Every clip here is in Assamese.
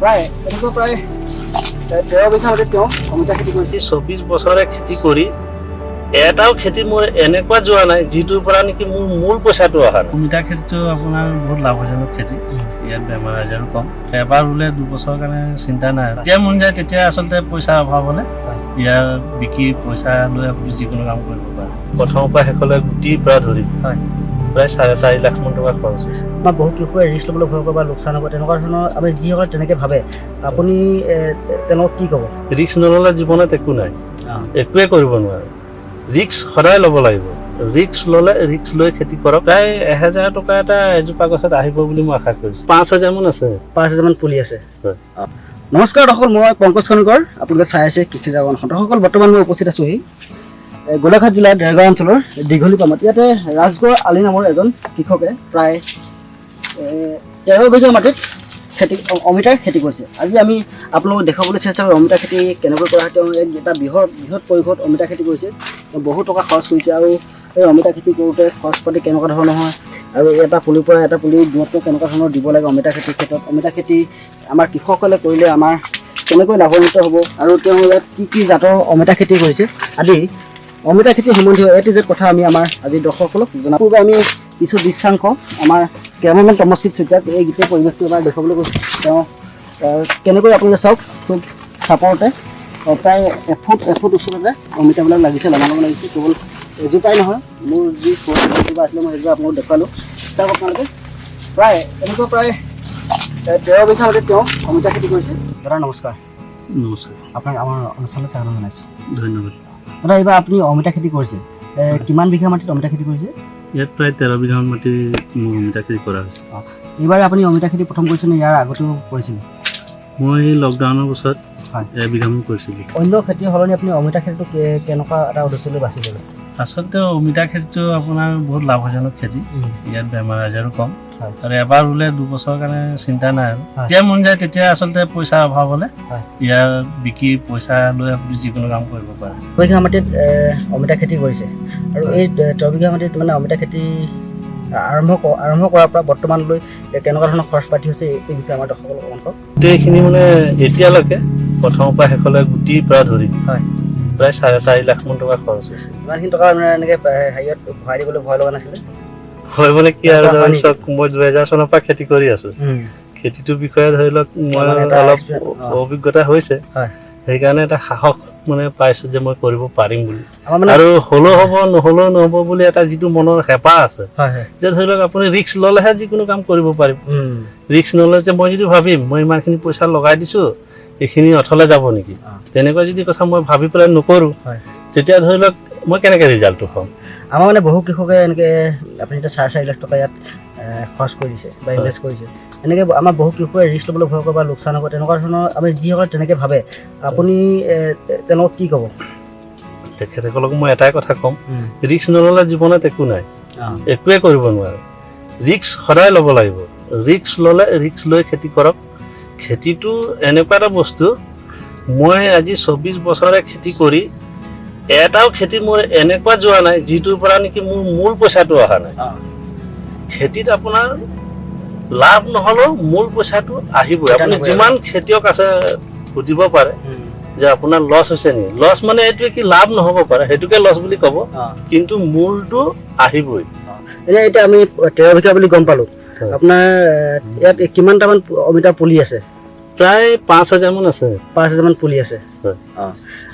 প্ৰায় 13 বিঘা মাটিত তেওঁ অমিতা খেতি কৰিছে। 24 বছৰে খেতি কৰি এটাও খেতি মোৰ এনেকুৱা যোৱা নাই যিটোৰ পৰা নেকি মোৰ মূল পইচাটো অহা নাই। অমিতা খেতিটো আপোনাৰ বহুত লাভজনক খেতি, ইয়াত বেমাৰ আজাৰো কম। এবাৰ ৰুলে 2 বছৰৰ কাৰণে চিন্তা নাই। যেতিয়া মন যায় তেতিয়া আচলতে পইচাৰ অভাৱ হ'লে ইয়াৰ বিকি পইচা লৈ আপুনি যিকোনো কাম কৰিব পাৰে। প্ৰথমৰ পৰা শেষলৈ গুটিৰ পৰা ধৰি প্ৰায় 4.5 লাখ মান টকা খৰচ হৈছে। আমাৰ বহু কৃষকে ৰিস্ক ল'বলৈ ভয় কৰে বা লোকচান হ'ব, তেনেকুৱা ধৰণৰ আমি যিসকলে তেনেকৈ ভাবে আপুনি তেওঁলোকক কি ক'ব? ৰিস্ক নল'লে জীৱনত একো নাই, একোৱে কৰিব নোৱাৰে। ৰিস্ক সদায় ল'ব লাগিব। ৰিস্ক ল'লে ৰিস্ক লৈ খেতি কৰক। প্ৰায় 1000 টকা এটা এজোপা গছত আহিব বুলি মই আশা কৰিছোঁ। 5000 মান আছে, 5000 মান পুলি আছে। হয়। নমস্কাৰ দৰ্শক, মই পংকজ খনিকৰ, আপোনালোকে চাই আছে কৃষি জাগৰণ। দৰ্শকসকল, বৰ্তমান মই উপস্থিত আছোঁহি গোলাঘাট জিলাৰ দেৰগাঁও অঞ্চলৰ দীঘলী পামত। ইয়াতে ৰাজগড় আলী নামৰ এজন কৃষকে প্ৰায় 13 বিঘা মাটিত অমিতাৰ খেতি কৰিছে। আজি আমি আপোনালোকক দেখাবলৈ চেষ্টা কৰিম অমিতা খেতি কেনেকৈ কৰা হয়। তেওঁ এটা বৃহৎ পৰিসৰত অমিতা খেতি কৰিছে, বহু টকা খৰচ কৰিছে। আৰু এই অমিতা খেতি কৰোঁতে খৰচ পাতি কেনেকুৱা ধৰণৰ হয় আৰু এটা পুলিৰ পৰা এটা পুলি দূৰত্ব কেনেকুৱা ধৰণৰ দিব লাগে অমিতা খেতিৰ ক্ষেত্ৰত, অমিতা খেতি আমাৰ কৃষকসকলে কৰিলে আমাৰ কেনেকৈ লাভান্বিত হ'ব আৰু তেওঁ ইয়াত কি জাতৰ অমিতা খেতি কৰিছে আদি অমিতা খেতি সম্বন্ধীয় A to Z কথা আমি আমাৰ আজি দৰ্শকসকলক জনাব। পূৰ্বে আমি কিছু দৃশ্যাংশ আমাৰ কেমেৰামেন তমচিত চুতীয়াক এই গোটেই পৰিৱেশটো এবাৰ দেখুৱাবলৈ গৈছোঁ। তেওঁ কেনেকৈ আপোনালোকে চাওক, খুব চাপৰতে প্ৰায় এফুট ওচৰতে অমিতাবিলাক লাগিছে, লগাব লাগিছে। কেৱল এজোপাই নহয়, মোৰ যি এজোপা আছিলে মই সেইজোপা আপোনালোক দেখুৱালোঁ। চাওক আপোনালোকে প্ৰায় 13 বিঘা মাটিত তেওঁ অমিতা খেতি কৰিছে। দাদা নমস্কাৰ। নমস্কাৰ, আপোনাক আমাৰ অনুষ্ঠানলৈ স্বাগতম জনাইছোঁ। ধন্যবাদ। দাদা, এইবাৰ আপুনি অমিতা খেতি কৰিছে, কিমান বিঘা মাটিত অমিতা খেতি কৰিছে? ইয়াত প্ৰায় 13 বিঘা মাটি মোৰ অমিতা খেতি কৰা হৈছে। এইবাৰ আপুনি অমিতা খেতি প্ৰথম কৰিছেনে ইয়াৰ আগতেও কৰিছিলে? মই লকডাউনৰ পিছত 1 বিঘামান কৰিছিলোঁ। অন্য খেতিৰ সলনি আপুনি অমিতা খেতিটো কেনেকুৱা এটা উদ্দেশ্য লৈ বাছি ল'লে? আচলতে অমিতা খেতিটো আপোনাৰ বহুত লাভজনক খেতি, ইয়াত বেমাৰ আজাৰো কম। হয়। আৰু এবাৰ ৰুলে 2 বছৰৰ কাৰণে চিন্তা নাই আৰু যেতিয়া মন যায় তেতিয়া আচলতে পইচাৰ অভাৱ হ'লে ইয়াৰ বিকি পইচা লৈ আপুনি যিকোনো কাম কৰিব পাৰে। 13 বিঘা মাটিত অমিতা খেতি কৰিছে আৰু এই 13 বিঘা মাটিত মানে অমিতা খেতি আৰম্ভ কৰাৰ পৰা বৰ্তমানলৈ কেনেকুৱা ধৰণৰ খৰচ পাতি হৈছে এই বিষয়ে আমাৰ দৰ্শকসকলক অকণমান কওক। গোটেইখিনি মানে এতিয়ালৈকে প্ৰথমৰ পৰা শেষলৈ গুটিৰ পৰা ধৰি প্ৰায় 4.5 লাখ মান টকা খৰচ হৈছে। ইমানখিনি টকা মানে এনেকৈ হেৰিয়ত ভৰাই দিবলৈ ভয় লগা নাছিলে? হয় মানে কি আৰু চাওক, মই 2000 চনৰ পৰা খেতি কৰি আছো। খেতিটোৰ বিষয়ে ধৰি লওক মই অলপ অভিজ্ঞতা হৈছে, সেইকাৰণে এটা সাহস মানে পাইছো যে মই কৰিব পাৰিম বুলি। আৰু হ'লেও হ'ব নহ'লেও নহ'ব বুলি এটা যিটো মনৰ হেঁপাহ আছে যে ধৰি লওক আপুনি ৰিস্ক ল'লেহে যিকোনো কাম কৰিব পাৰিম। ৰিস্ক নল'লে যে মই যদি ভাবিম মই ইমানখিনি পইচা লগাই দিছোঁ এইখিনি অথলে যাব নেকি, তেনেকুৱা যদি কথা মই ভাবি পেলাই নকৰোঁ তেতিয়া ধৰি লওক মই কেনেকৈ ৰিজাল্টটো পাম। আমাৰ মানে বহু কৃষকে এনেকৈ আপুনি এতিয়া 4.5 লাখ টকা ইয়াত খৰচ কৰিছে বা ইনভেষ্ট কৰিছে, এনেকৈ আমাৰ বহু কৃষকে ৰিস্ক ল'বলৈ ভয় কৰে বা লোকচান হ'ব, তেনেকুৱা ধৰণৰ আমি যিসকলে তেনেকৈ ভাবে আপুনি তেওঁলোকক কি ক'ব? তেখেতসকলক মই এটাই কথা ক'ম, ৰিস্ক নল'লে জীৱনত একো নাই, একোৱে কৰিব নোৱাৰে। ৰিস্ক সদায় ল'ব লাগিব। ৰিস্ক ল'লে ৰিস্ক লৈ খেতি কৰক। খেতিটো এনেকুৱা এটা বস্তু, মই আজি 24 বছৰে খেতি কৰি এটাও খেতি মোৰ এনেকুৱা যোৱা নাই যিটোৰ পৰা নেকি মোৰ মূল পইচাটো অহা নাই। খেতিত আপোনাৰ লাভ নহ'লেও মূল পইচাটো আহিবই। আপুনি যিমান খেতিয়ক আছে সুধিব পাৰে যে আপোনাৰ লছ হৈছে নেকি, লছ মানে এইটোৱে কি লাভ নহ'ব পাৰে, সেইটোকে লছ বুলি ক'ব, কিন্তু মূলটো আহিবই। এতিয়া আমি 13 বিঘা বুলি গম পালোঁ, আপোনাৰ ইয়াত কিমানটামান অমিতা পুলি আছে? প্ৰায় 5000 মান আছে। 5000 মান পুলি আছে।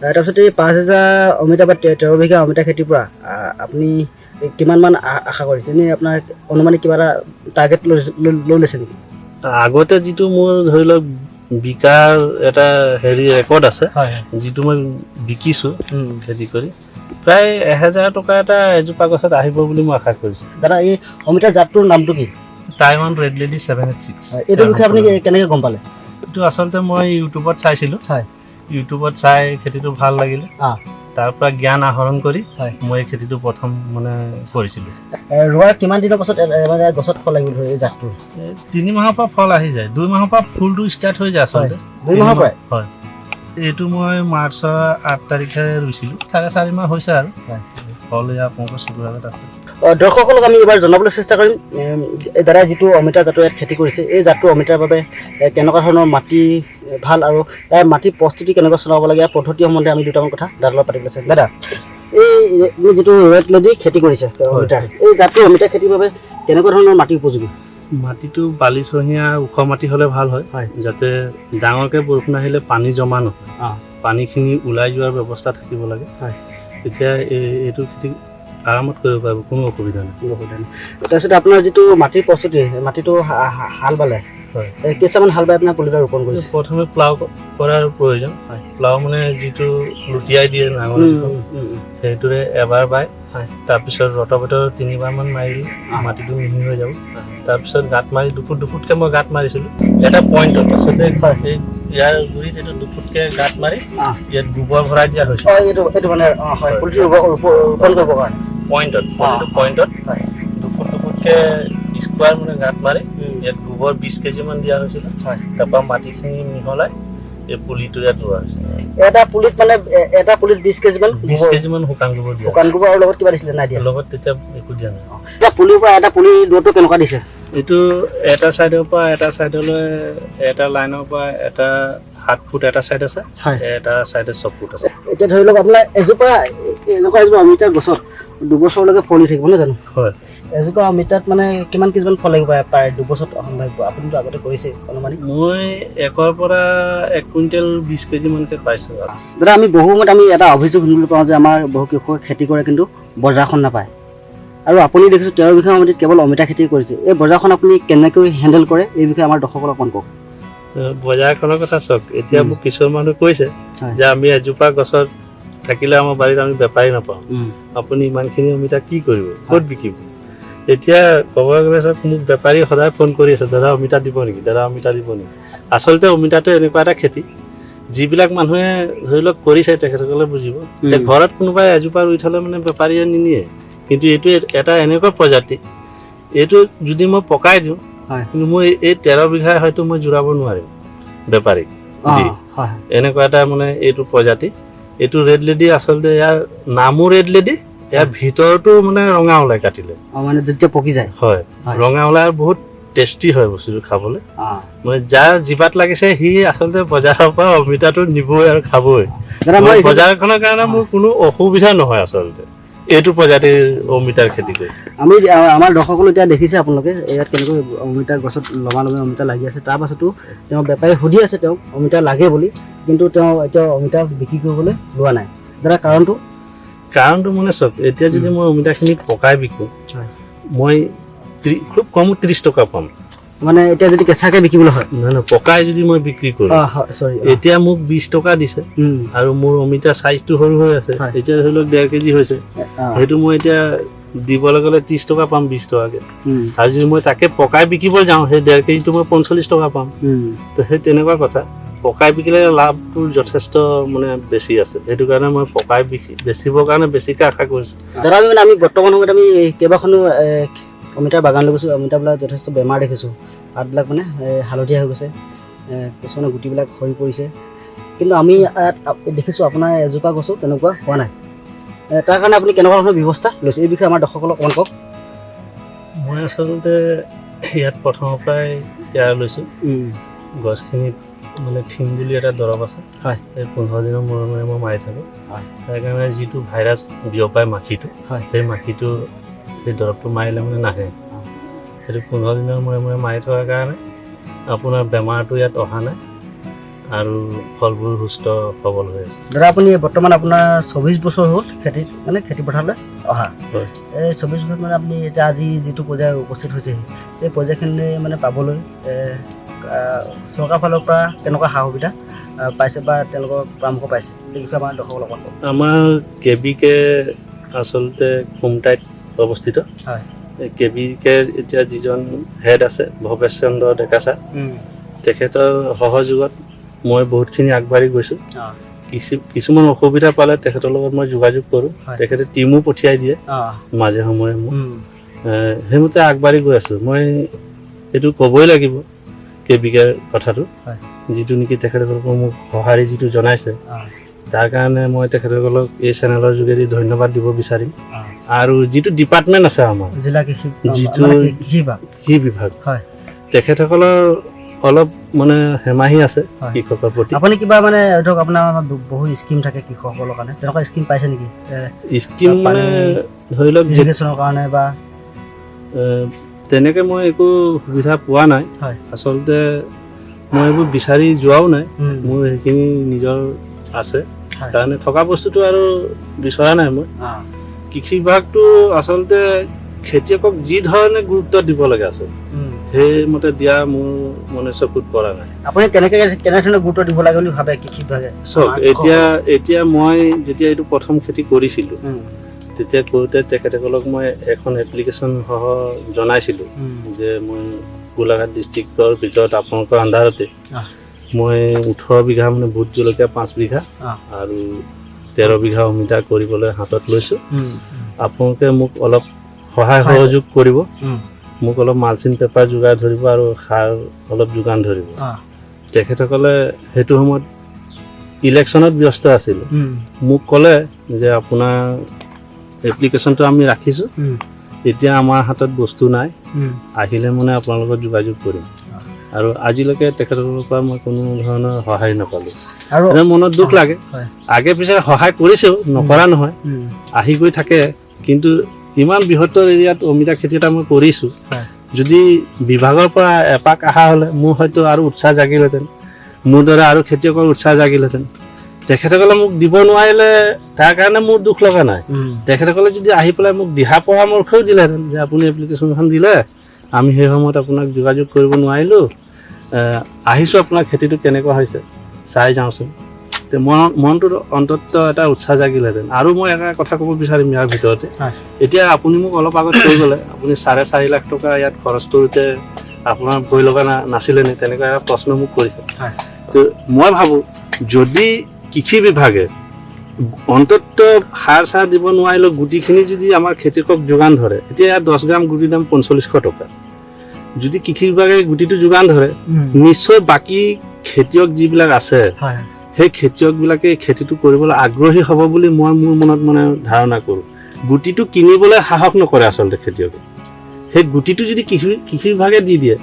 তাৰপিছত এই 5000 অমিতা বা 13 বিঘা অমিতা খেতিৰ পৰা আপুনি কিমান মান আশা কৰিছে? এনেই আপোনাৰ অনুমানিক কিবা এটা টাৰ্গেট লৈ লৈছে নেকি? আগতে যিটো মোৰ ধৰি লওক বিকাৰ এটা ৰেকৰ্ড আছে, যিটো মই বিকিছোঁ খেতি কৰি, প্ৰায় 1000 টকা এটা এজোপা গছত আহিব বুলি মই আশা কৰিছোঁ। দাদা, এই অমিতাৰ জাতটোৰ নামটো কি? Taiwan red lady 786। এইটো বিষয়ে আপুনি কেনেকৈ গম পালে? এইটো আচলতে মই ইউটিউবত চাইছিলোঁ। ইউটিউবত চাই খেতিটো ভাল লাগিলে, তাৰ পৰা জ্ঞান আহৰণ কৰি মই এই খেতিটো প্ৰথম মানে কৰিছিলোঁ। ৰোৱাৰ কিমান দিনৰ পাছত মানে গছত ফল লাগিব ধৰি জাতটো? 3 মাহৰ পৰা ফল আহি যায়, 2 মাহৰ পৰা ফুলটো ষ্টাৰ্ট হৈ যায় আচলতে। 2 মাহৰ পৰাই? হয়। এইটো মই মাৰ্চৰ 8 তাৰিখে ৰুইছিলোঁ, 4.5 মাহ হৈছে আৰু ফল এয়া আপোনালোকৰ চকুৰ আগত আছে। দৰ্শকসকলক আমি এবাৰ জনাবলৈ চেষ্টা কৰিম এই দাদাই যিটো অমিতা জাতৰ ইয়াত খেতি কৰিছে এই জাতটো অমিতাৰ বাবে কেনেকুৱা ধৰণৰ মাটি ভাল আৰু তাৰ মাটিৰ প্ৰস্তুতি কেনেকৈ চলাব লাগে ইয়াৰ পদ্ধতি সম্বন্ধে আমি দুটামান কথা দাদাৰ লগত পাতিবলৈ চাম। দাদা এই যিটো ৰেড লেডি খেতি কৰিছে অমিতাৰ এই জাতটো অমিতা খেতিৰ বাবে কেনেকুৱা ধৰণৰ মাটি উপযোগী? মাটিটো বালিচহীয়া ওখ মাটি হ'লে ভাল হয় যাতে ডাঙৰকৈ বৰষুণ আহিলে পানী জমা নহয়, পানীখিনি ওলাই যোৱাৰ ব্যৱস্থা থাকিব লাগে। তেতিয়া এইটো খেতি আৰামত কৰিব পাৰিব, কোনো অসুবিধা নাই। তাৰপিছত আপোনাৰ যিটো মাটিৰ প্ৰস্তুতি মাটিটো হাল বালে কেইটামান হাল বাই আপোনাৰ পুলিটো ৰোপণ কৰিছে? প্ৰথমে প্লাউ কৰাৰ প্ৰয়োজন। প্লাউ মানে যিটো লুটিয়াই দিয়ে নাঙল সেইটোৰে এবাৰ বাই তাৰপিছত ৰটভেটৰ 3বাৰমান মাৰিলে মাটিটো মিহি হৈ যাব। তাৰপিছত গাঁত মাৰি দুফুটকৈ মই গাঁত মাৰিছিলোঁ এটা পইণ্টত। আচলতে ইয়াৰ গুৰিত এইটো 2 ফুটকৈ গাঁত মাৰি ইয়াত গোবৰ ভৰাই দিয়া হৈছে পইণ্টত 2 ফুটকৈ স্কোৱাৰ মানে গাঁত মাৰি ইয়াত গোবৰ 20 কেজিমান দিয়া হৈছিলে। তাৰপৰা মাটিখিনি মিহলাই এই পুলিটো ইয়াত ৰোৱা হৈছে। এটা পুলিত 20 কেজিমান শুকান গোবৰ দিয়া। শুকান গোবৰ আৰু লগত কিবা দিছিলে নাই দিয়া? লগত তেতিয়া একো দিয়া নাই। পুলিৰ পৰা এটা পুলি দূৰত্ব কেনেকুৱা দিছে? এইটো এটা চাইডৰ পৰা এটা চাইডলৈ এটা লাইনৰ পৰা এটা 7 ফুট এটা চাইড আছে, এটা চাইডে 6 ফুট আছে। এতিয়া ধৰি লওক আপোনাৰ এজোপা এনেকুৱা এজোপা অমিতা গছত 2 বছৰলৈকে ফল থাকিব নহয় জানো? হয়। এজোপা অমিতাত মানে কিমান কেজিমান ফল লাগিব প্ৰায় 2 বছৰত সম্ভাৱ্য? আপুনিতো আগতে কৰিছে অনুমানিক। মই 1ৰ পৰা 1 কুইণ্টেল 20 কেজিমানকৈ পাইছোঁ। দাদা আমি বহু সময়ত আমি এটা অভিযোগ শুনিবলৈ পাওঁ যে আমাৰ বহু কৃষকে খেতি কৰে কিন্তু বজাৰখন নাপায়, আৰু আপুনি দেখিছোঁ 13 বিঘা মাটিত কেৱল অমিতা খেতি কৰিছে। এই বজাৰখন আপুনি কেনেকৈ হেণ্ডেল কৰে এই বিষয়ে আমাৰ দৰ্শকসকলক অকণ কওক। বজাৰখনৰ কথা চাওক, এতিয়া মোক কিছুমান মানুহে কৈছে যে আমি এজোপা গছত থাকিলে আমাৰ বাৰীত আমি বেপাৰী নাপাওঁ, আপুনি ইমানখিনি অমিতা কি কৰিব, ক'ত বিকিব? এতিয়া ক'ব গ'লে চাওক, মোক বেপাৰী সদায় ফোন কৰি আছে, দাদা অমিতা দিব নেকি, দাদা অমিতা দিব নেকি? আচলতে অমিতাটো এনেকুৱা এটা খেতি যিবিলাক মানুহে ধৰি লওক কৰিছে তেখেতসকলে বুজিব যে ঘৰত কোনোবাই এজোপা ৰুই থ'লে মানে বেপাৰীয়ে নিনিয়ে। কিন্তু এইটো এটা এনেকুৱা প্ৰজাতি, এইটো যদি মই পকাই দিওঁ কিন্তু মই এই 13 বিঘাই হয়তো মই জোৰাব নোৱাৰিম বেপাৰীক। এনেকুৱা এটা মানে এইটো প্ৰজাতি। এইটো ৰেড লেডি, আচলতে ইয়াৰ নামো ৰেড লেডি, ইয়াৰ ভিতৰতো মানে ৰঙা ওলাই কাটিলে মানে যেতিয়া পকি যায়। হয়, ৰঙা ওলাই বহুত টেষ্টি হয় বস্তুটো খাবলৈ। মানে যাৰ জিভাত লাগিছে সি আচলতে বজাৰৰ পৰা অমিতাটো নিবই আৰু খাবই। বজাৰখনৰ কাৰণে মোৰ কোনো অসুবিধা নহয় আচলতে এইটো প্ৰজাতিৰ অমিতাৰ খেতি কৰি। আমি আমাৰ দৰ্শকসকলে এতিয়া দেখিছে আপোনালোকে ইয়াত কেনেকৈ অমিতাৰ গছত লমা অমিতা লাগি আছে। তাৰ পাছতো তেওঁ বেপাৰী সুধি আছে তেওঁক অমিতা লাগে বুলি, কিন্তু তেওঁ এতিয়া অমিতা বিক্ৰী কৰিবলৈ লোৱা নাই। দাদা কাৰণটো মানে চাওক, এতিয়া যদি মই অমিতাখিনি পকাই বিকোঁ মই খুব কম 30 টকা পাম। মানে এতিয়া যদি কেঁচাকৈ বিকিবলৈ হয়, নহয় পকাই যদি মই বিক্ৰী কৰোঁ এতিয়া মোক 20 টকা দিছে, আৰু মোৰ অমিতা চাইজটো সৰু হৈ আছে। এতিয়া ধৰি লওক 1.5 কেজি হৈছে, সেইটো মই এতিয়া দিবলৈ গ'লে 30 টকা পাম 20 টকাকৈ। আৰু যদি মই তাকে পকাই বিকিব যাওঁ সেই 1.5 কেজিটো মই 45 টকা পাম। তো সেই তেনেকুৱা কথা। পকাই বিকিলে লাভটো যথেষ্ট মানে বেছি আছে, সেইটো কাৰণে মই পকাই বেচিবৰ কাৰণে বেছিকৈ আশা কৰিছোঁ। দাদা আমি বৰ্তমান সময়ত আমি কেইবাখনো অমিতাৰ বাগান লৈ গৈছোঁ। অমিতাবিলাক যথেষ্ট বেমাৰ দেখিছোঁ, পাতবিলাক মানে হালধীয়া হৈ গৈছে, কিছুমানে গুটিবিলাক সৰি পৰিছে। কিন্তু আমি ইয়াত দেখিছোঁ আপোনাৰ এজোপা গছো তেনেকুৱা হোৱা নাই। তাৰ কাৰণে আপুনি কেনেকুৱা ধৰণৰ ব্যৱস্থা লৈছে এই বিষয়ে আমাৰ দৰ্শকসকলক অকণ কওক। মই আচলতে ইয়াত প্ৰথমৰ পৰাই কেয়াৰ লৈছোঁ। গছখিনিত মানে থিম বুলি এটা দৰৱ আছে, এই 15 দিনৰ মূৰে মূৰে মই মাৰি থাকোঁ। তাৰ কাৰণে যিটো ভাইৰাছ বিয়পাই মাখিটো, সেই মাখিটো সেই দৰৱটো মাৰিলে মানে নাহে। সেইটো 15 দিনৰ মূৰে মূৰে মাৰি থকাৰ কাৰণে আপোনাৰ বেমাৰটো ইয়াত অহা নাই আৰু ফলবোৰ সুস্থ সবল হৈ আছে। দাদা আপুনি বৰ্তমান আপোনাৰ 24 বছৰ হ'ল খেতি পথাৰলৈ অহা। এই 24 বছৰ মানে আপুনি এতিয়া আজি যিটো পৰ্যায় উপস্থিত হৈছে সেই পৰ্যায়খিনি মানে পাবলৈ চৰকাৰৰ ফালৰ পৰা কেনেকুৱা সা সুবিধা পাইছে বা তেওঁলোকৰ পৰামৰ্শ পাইছে এই বিষয়ে আমাৰ দৰ্শকসকলক কওক। আমাৰ কেবিকে আচলতে খুমটাইত অৱস্থিত। কেবিকে এতিয়া যিজন হেড আছে ভৱেশ চন্দ্ৰ ডেকাচা, তেখেতৰ সহযোগত মই বহুতখিনি আগবাঢ়ি গৈছোঁ। কিছুমান অসুবিধা পালে তেখেতৰ লগত মই যোগাযোগ কৰোঁ, তেখেতে টিমো পঠিয়াই দিয়ে মাজে সময়ে মোক। সেইমতে আগবাঢ়ি গৈ আছোঁ। মই এইটো ক'বই লাগিব কেবিকে কথাটো, যিটো নেকি তেখেতসকলক মোক সঁহাৰি যিটো জনাইছে, তাৰ কাৰণে মই তেখেতসকলক এই চেনেলৰ যোগেদি ধন্যবাদ দিব বিচাৰিম। আৰু যিটো ডিপাৰ্টমেণ্ট আছে আমাৰ জিলা কৃষি যিটো মানে কৃষি বিভাগ কৃষি বিভাগ হয় তেখেতসকলৰ অলপ মানে হেমাহি আছে হয়। কৃষকৰ প্ৰতি। আপুনি কিবা মানে ধৰক আপোনাৰ বহু স্কিম থাকে কৃষকসকলৰ কাৰণে তেনেকুৱা স্কিম পাইছে নেকি স্কিম মানে ধৰি লওক ইৰিগেশ্যনৰ কাৰণে বা তেনেকৈ মই একো সুবিধা পোৱা নাই হয় আচলতে মই এইবোৰ বিচাৰি যোৱাও নাই মোৰ সেইখিনি নিজৰ আছে কাৰণে থকা বস্তুটো আৰু বিচৰা নাই মই কৃষি বিভাগটো আচলতে খেতিয়কক যি ধৰণে গুৰুত্ব দিব লাগে আছে সেইমতে দিয়া মোৰ মানে চকুত পৰা নাই। আপুনি কেনেধৰণে গুৰুত্ব দিব লাগে বুলি ভাবে কৃষি বিভাগে? চাওক এতিয়া মই যেতিয়া এইটো প্ৰথম খেতি কৰিছিলোঁ তেতিয়া কৰোঁতে তেখেতসকলক মই এখন এপ্লিকেশ্যন সহ জনাইছিলোঁ যে মই গোলাঘাট ডিষ্ট্ৰিক্টৰ ভিতৰত আপোনালোকৰ আণ্ডাৰতে মই 18 বিঘা মানে ভোট জলকীয়া 5 বিঘা আৰু 13 বিঘা অমিতা কৰিবলৈ হাতত লৈছোঁ। আপোনালোকে মোক অলপ সহায় সহযোগ কৰিব, মোক অলপ মালচিন পেপাৰ যোগাৰ ধৰিব আৰু সাৰ অলপ যোগান ধৰিব। তেখেতসকলে সেইটো সময়ত ইলেকশ্যনত ব্যস্ত আছিল। মোক ক'লে যে আপোনাৰ এপ্লিকেশ্যনটো আমি ৰাখিছোঁ, এতিয়া আমাৰ হাতত বস্তু নাই, আহিলে মানে আপোনালোকৰ যোগাযোগ কৰিম। আৰু আজিলৈকে তেখেতসকলৰ পৰা মই কোনো ধৰণৰ সহায় নাপালোঁ আৰু মনত দুখ লাগে। আগে পিছে সহায় কৰিছেও, নকৰা নহয়, আহি গৈ থাকে, কিন্তু ইমান বৃহত্তৰ এৰিয়াত অমিতা খেতি এটা মই কৰিছোঁ, যদি বিভাগৰ পৰা এপাক অহা হ'লে মোৰ হয়তো আৰু উৎসাহ জাগিলহেঁতেন, মোৰ দৰে আৰু খেতিয়কৰ উৎসাহ জাগিলহেঁতেন। তেখেতসকলে মোক দিব নোৱাৰিলে তাৰ কাৰণে মোৰ দুখ লগা নাই। তেখেতসকলে যদি আহি পেলাই মোক দিহা পৰামৰ্শও দিলেহেঁতেন যে আপুনি এপ্লিকেশ্যনখন দিলে, আমি সেই সময়ত আপোনাক যোগাযোগ কৰিব নোৱাৰিলোঁ, আহিছোঁ আপোনাৰ খেতিটো কেনেকুৱা হৈছে চাই যাওঁচোন, তে মনটোত অন্তত এটা উৎসাহ জাগিলহেঁতেন। আৰু মই এটা কথা ক'ব বিচাৰিম ইয়াৰ ভিতৰতে, এতিয়া আপুনি মোক অলপ আগত কৈ গ'লে আপুনি 4.5 লাখ টকা ইয়াত খৰচ কৰোঁতে আপোনাৰ ভয় লগা নাছিলে নে, তেনেকুৱা এটা প্ৰশ্ন মোক কৰিছে। তো মই ভাবোঁ যদি কৃষি বিভাগে অন্তত সাৰ চাৰ দিব নোৱাৰিলেও গুটিখিনি যদি আমাৰ খেতিয়কক যোগান ধৰে, এতিয়া ইয়াত 10 গ্ৰাম গুটিৰ দাম 4500 টকা, যদি কৃষি বিভাগে গুটিটো যোগান ধৰে নিশ্চয় বাকী খেতিয়ক যিবিলাক আছে সেই খেতিয়কবিলাকে খেতিটো কৰিবলৈ আগ্ৰহী হ'ব বুলি মই মোৰ মনত মানে ধাৰণা কৰোঁ। গুটিটো কিনিবলৈ সাহস নকৰে আচলতে খেতিয়কে, সেই গুটিটো যদি কৃষি বিভাগে দি দিয়ে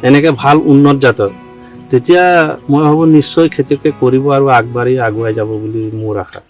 এনেকৈ ভাল উন্নত জাতৰ, তেতিয়া মই ভাবোঁ নিশ্চয় খেতিয়কে কৰিব আৰু আগবাঢ়ি আগুৱাই যাব বুলি মোৰ আশা।